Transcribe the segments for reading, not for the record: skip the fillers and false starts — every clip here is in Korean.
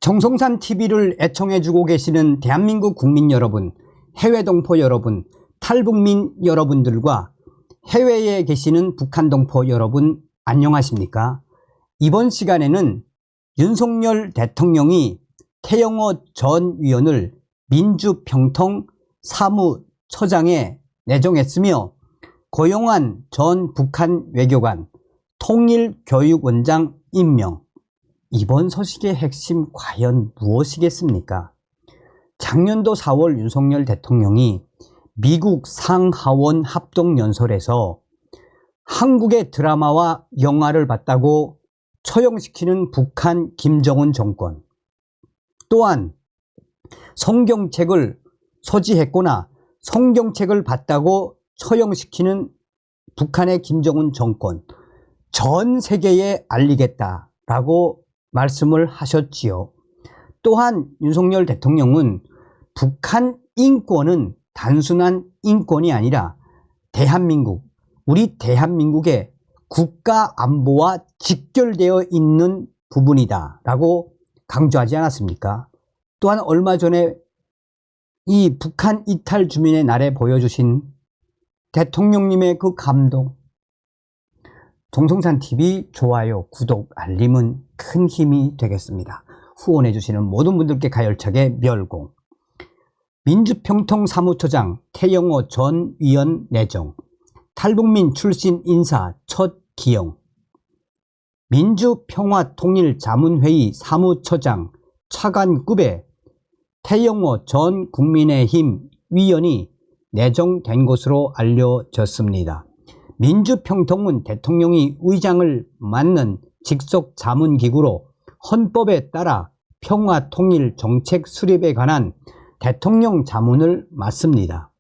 정성산 TV를 애청해주고 계시는 대한민국 국민 여러분, 해외 동포 여러분, 탈북민 여러분들과 해외에 계시는 북한 동포 여러분 안녕하십니까? 이번 시간에는 윤석열 대통령이 태영호 전 위원을 민주평통 사무처장에 내정했으며 고용한 전 북한 외교관, 통일교육원장 임명. 이번 소식의 핵심 과연 무엇이겠습니까? 작년도 4월 윤석열 대통령이 미국 상하원 합동연설에서 한국의 드라마와 영화를 봤다고 처형시키는 북한 김정은 정권, 또한 성경책을 소지했거나 성경책을 봤다고 처형시키는 북한의 김정은 정권, 전 세계에 알리겠다라고 말씀을 하셨지요. 또한 윤석열 대통령은 북한 인권은 단순한 인권이 아니라 대한민국, 우리 대한민국의 국가 안보와 직결되어 있는 부분이다 라고 강조하지 않았습니까? 또한 얼마 전에 이 북한 이탈 주민의 날에 보여주신 대통령님의 그 감동, 정성산TV 좋아요, 구독, 알림은 큰 힘이 되겠습니다. 후원해 주시는 모든 분들께 가열차게 멸공. 민주평통 사무처장 태영호 전 위원 내정, 탈북민 출신 인사 첫 기용. 민주평화통일자문회의 사무처장 차관급의 태영호 전 국민의힘 위원이 내정된 것으로 알려졌습니다. 민주평통은 대통령이 의장을 맡는 직속 자문기구로 헌법에 따라 평화통일 정책 수립에 관한 대통령 자문을 맡습니다.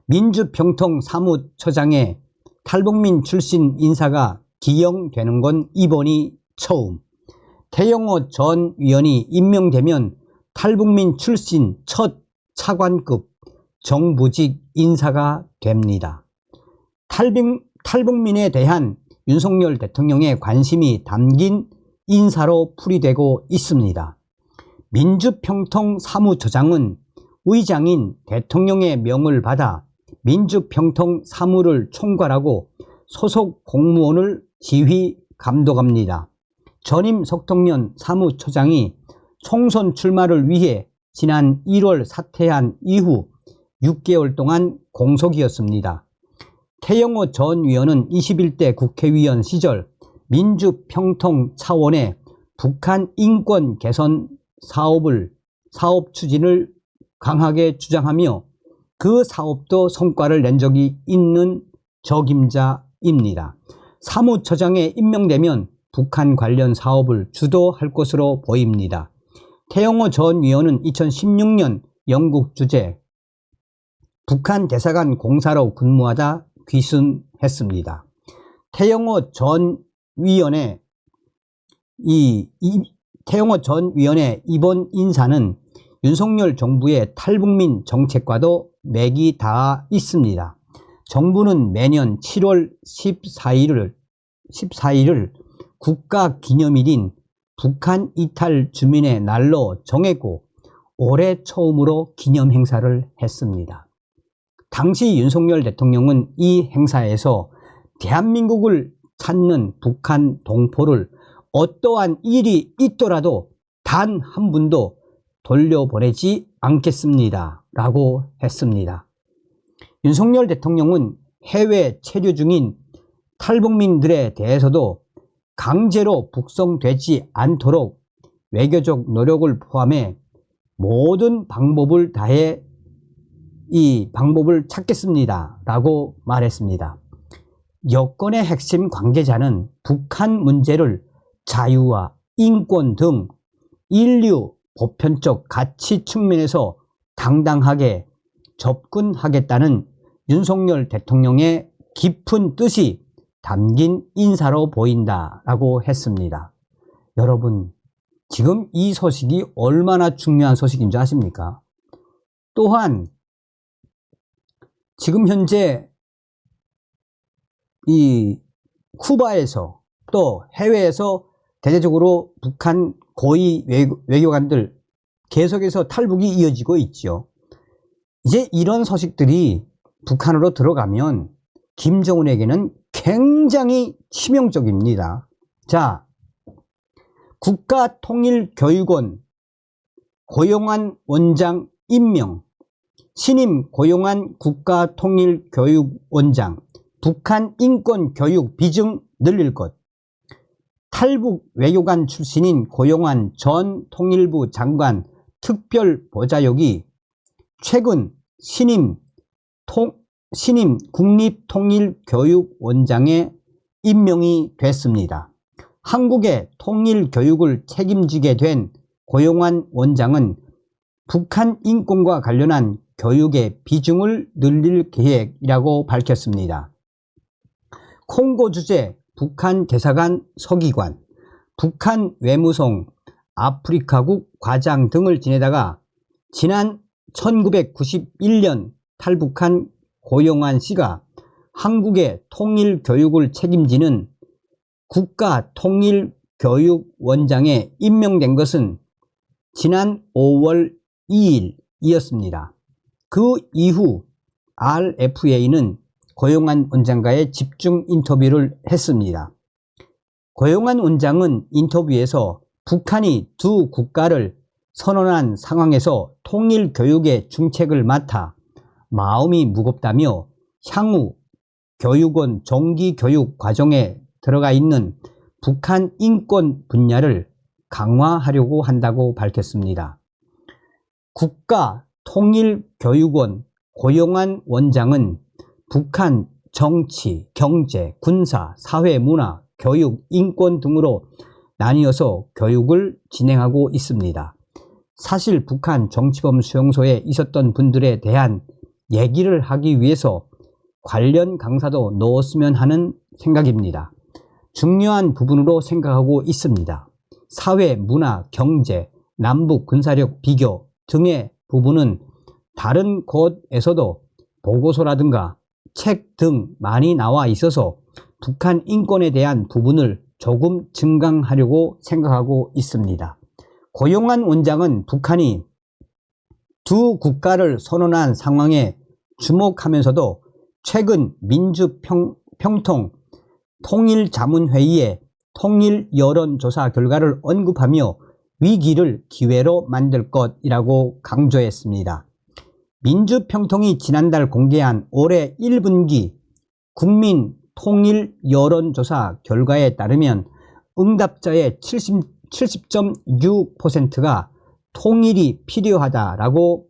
민주평통 사무처장에 탈북민 출신 인사가 기용되는 건 이번이 처음. 태영호 전 위원이 임명되면 탈북민 출신 첫 차관급 정부직 인사가 됩니다. 탈북민에 대한 윤석열 대통령의 관심이 담긴 인사로 풀이되고 있습니다. 민주평통 사무처장은 의장인 대통령의 명을 받아 민주평통 사무를 총괄하고 소속 공무원을 지휘 감독합니다. 전임 석동연 사무처장이 총선 출마를 위해 지난 1월 사퇴한 이후 6개월 동안 공석이었습니다. 태영호 전 위원은 21대 국회의원 시절 민주평통 차원의 북한 인권 개선 사업 추진을 강하게 주장하며 그 사업도 성과를 낸 적이 있는 적임자입니다. 사무처장에 임명되면 북한 관련 사업을 주도할 것으로 보입니다. 태영호 전 위원은 2016년 영국 주재 북한 대사관 공사로 근무하다 귀순했습니다. 태영호 전 위원의 이번 인사는 윤석열 정부의 탈북민 정책과도 맥이 닿아 있습니다. 정부는 매년 7월 14일을 국가기념일인 북한 이탈 주민의 날로 정했고 올해 처음으로 기념 행사를 했습니다. 당시 윤석열 대통령은 이 행사에서 대한민국을 찾는 북한 동포를 어떠한 일이 있더라도 단 한 분도 돌려보내지 않겠습니다 라고 했습니다. 윤석열 대통령은 해외 체류 중인 탈북민들에 대해서도 강제로 북송되지 않도록 외교적 노력을 포함해 모든 방법을 다해 이 방법을 찾겠습니다 라고 말했습니다. 여권의 핵심 관계자는 북한 문제를 자유와 인권 등 인류 보편적 가치 측면에서 당당하게 접근하겠다는 윤석열 대통령의 깊은 뜻이 담긴 인사로 보인다라고 했습니다. 여러분, 지금 이 소식이 얼마나 중요한 소식인 줄 아십니까? 또한 지금 현재 이 쿠바에서 또 해외에서 대대적으로 북한 고위 외교관들 계속해서 탈북이 이어지고 있죠. 이제 이런 소식들이 북한으로 들어가면 김정은에게는 굉장히 치명적입니다. 자, 국가통일교육원 고용한 원장 임명, 신임 고용한 국가통일교육원장, 북한 인권교육 비중 늘릴 것, 탈북 외교관 출신인 고용한 전 통일부 장관 특별보좌역이 최근 신임 국립통일교육원장에 임명이 됐습니다. 한국의 통일교육을 책임지게 된 고용한 원장은 북한 인권과 관련한 교육의 비중을 늘릴 계획이라고 밝혔습니다. 콩고 주재 북한 대사관 서기관, 북한 외무성 아프리카국 과장 등을 지내다가 지난 1991년 탈북한 고용한 씨가 한국의 통일교육을 책임지는 국가통일교육원장에 임명된 것은 지난 5월 2일이었습니다. 그 이후 RFA는 고용한 원장과의 집중 인터뷰를 했습니다. 고용한 원장은 인터뷰에서 북한이 두 국가를 선언한 상황에서 통일교육의 중책을 맡아 마음이 무겁다며 향후 교육원 정기교육 과정에 들어가 있는 북한 인권 분야를 강화하려고 한다고 밝혔습니다. 국가통일교육원 고용한 원장은 북한 정치, 경제, 군사, 사회, 문화, 교육, 인권 등으로 나뉘어서 교육을 진행하고 있습니다. 사실 북한 정치범 수용소에 있었던 분들에 대한 얘기를 하기 위해서 관련 강사도 넣었으면 하는 생각입니다. 중요한 부분으로 생각하고 있습니다. 사회, 문화, 경제, 남북 군사력 비교 등의 부분은 다른 곳에서도 보고서라든가 책 등 많이 나와 있어서 북한 인권에 대한 부분을 조금 증강하려고 생각하고 있습니다. 고용한 원장은 북한이 두 국가를 선언한 상황에 주목하면서도 최근 민주평통 통일자문회의의 통일 여론조사 결과를 언급하며 위기를 기회로 만들 것이라고 강조했습니다. 민주평통이 지난달 공개한 올해 1분기 국민 통일 여론조사 결과에 따르면 응답자의 70.6%가 통일이 필요하다라고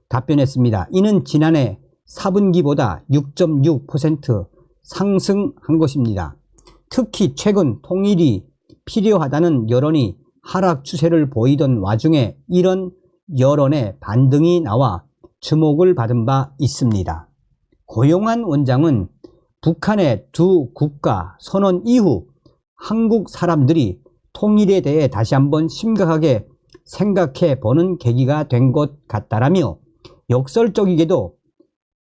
답변했습니다. 이는 지난해 4분기보다 6.6% 상승한 것입니다. 특히 최근 통일이 필요하다는 여론이 하락 추세를 보이던 와중에 이런 여론의 반등이 나와 주목을 받은 바 있습니다. 고용한 원장은 북한의 두 국가 선언 이후 한국 사람들이 통일에 대해 다시 한번 심각하게 생각해 보는 계기가 된 것 같다라며 역설적이게도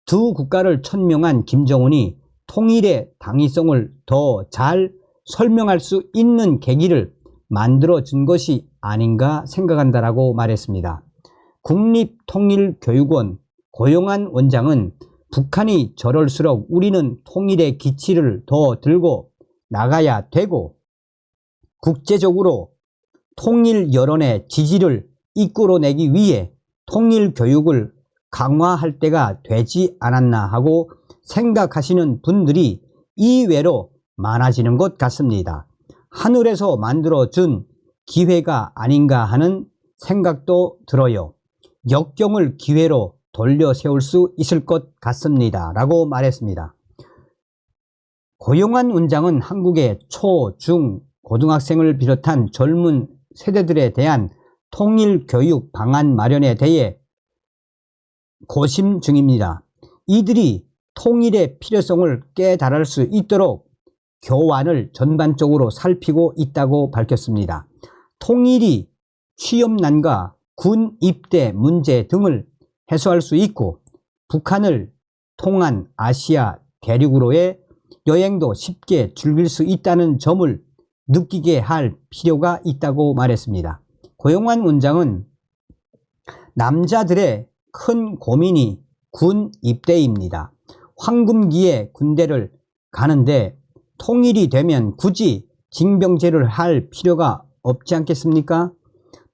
두 국가를 천명한 김정은이 통일의 당위성을 더 잘 설명할 수 있는 계기를 만들어 준 것이 아닌가 생각한다라고 말했습니다. 국립통일교육원 고용한 원장은 북한이 저럴수록 우리는 통일의 기치를 더 들고 나가야 되고 국제적으로 통일 여론의 지지를 이끌어내기 위해 통일교육을 강화할 때가 되지 않았나 하고 생각하시는 분들이 이외로 많아지는 것 같습니다. 하늘에서 만들어준 기회가 아닌가 하는 생각도 들어요. 역경을 기회로 돌려 세울 수 있을 것 같습니다. 라고 말했습니다. 고용한 원장은 한국의 초, 중, 고등학생을 비롯한 젊은 세대들에 대한 통일교육 방안 마련에 대해 고심 중입니다. 이들이 통일의 필요성을 깨달을 수 있도록 교환을 전반적으로 살피고 있다고 밝혔습니다. 통일이 취업난과 군 입대 문제 등을 해소할 수 있고 북한을 통한 아시아 대륙으로의 여행도 쉽게 즐길 수 있다는 점을 느끼게 할 필요가 있다고 말했습니다. 고용환 원장은 남자들의 큰 고민이 군 입대입니다. 황금기에 군대를 가는데 통일이 되면 굳이 징병제를 할 필요가 없지 않겠습니까?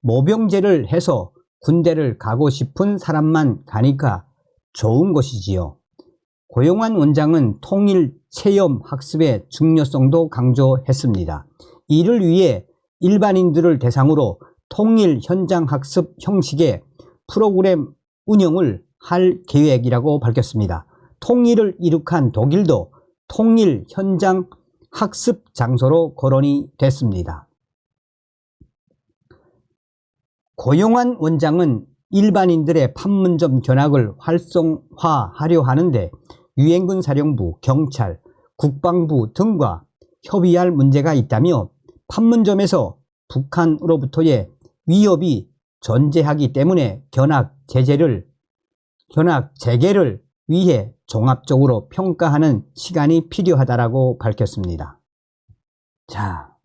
모병제를 해서 군대를 가고 싶은 사람만 가니까 좋은 것이지요. 고용환 원장은 통일 체험 학습의 중요성도 강조했습니다. 이를 위해 일반인들을 대상으로 통일 현장 학습 형식의 프로그램 운영을 할 계획이라고 밝혔습니다. 통일을 이룩한 독일도 통일 현장 학습 장소로 거론이 됐습니다. 고용환 원장은 일반인들의 판문점 견학을 활성화하려 하는데 유엔군 사령부, 경찰, 국방부 등과 협의할 문제가 있다며 판문점에서 북한으로부터의 위협이 존재하기 때문에 견학 재개를 위해 종합적으로 평가하는 시간이 필요하다고 밝혔습니다. 자,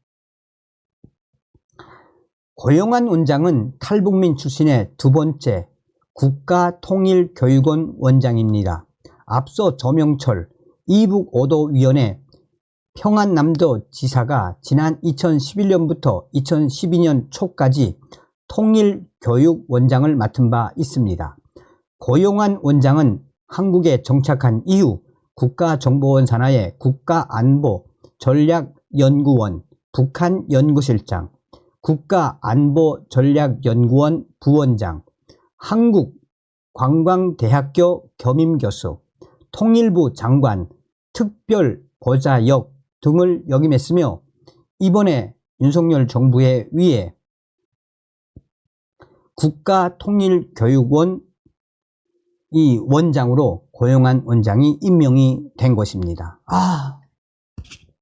고용환 원장은 탈북민 출신의 두 번째 국가통일교육원 원장입니다. 앞서 조명철 이북오도위원회 평안남도 지사가 지난 2011년부터 2012년 초까지 통일교육원장을 맡은 바 있습니다. 고용환 원장은 한국에 정착한 이후 국가정보원 산하의 국가안보전략연구원 북한연구실장, 국가안보전략연구원 부원장, 한국관광대학교 겸임교수, 통일부 장관, 특별보좌역 등을 역임했으며 이번에 윤석열 정부에 의해 국가통일교육원 이 원장으로 고용환 원장이 임명이 된 것입니다.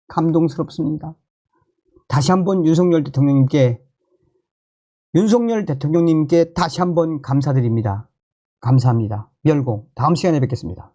감동스럽습니다. 다시 한번 윤석열 대통령님께 다시 한번 감사드립니다. 감사합니다. 멸공. 다음 시간에 뵙겠습니다.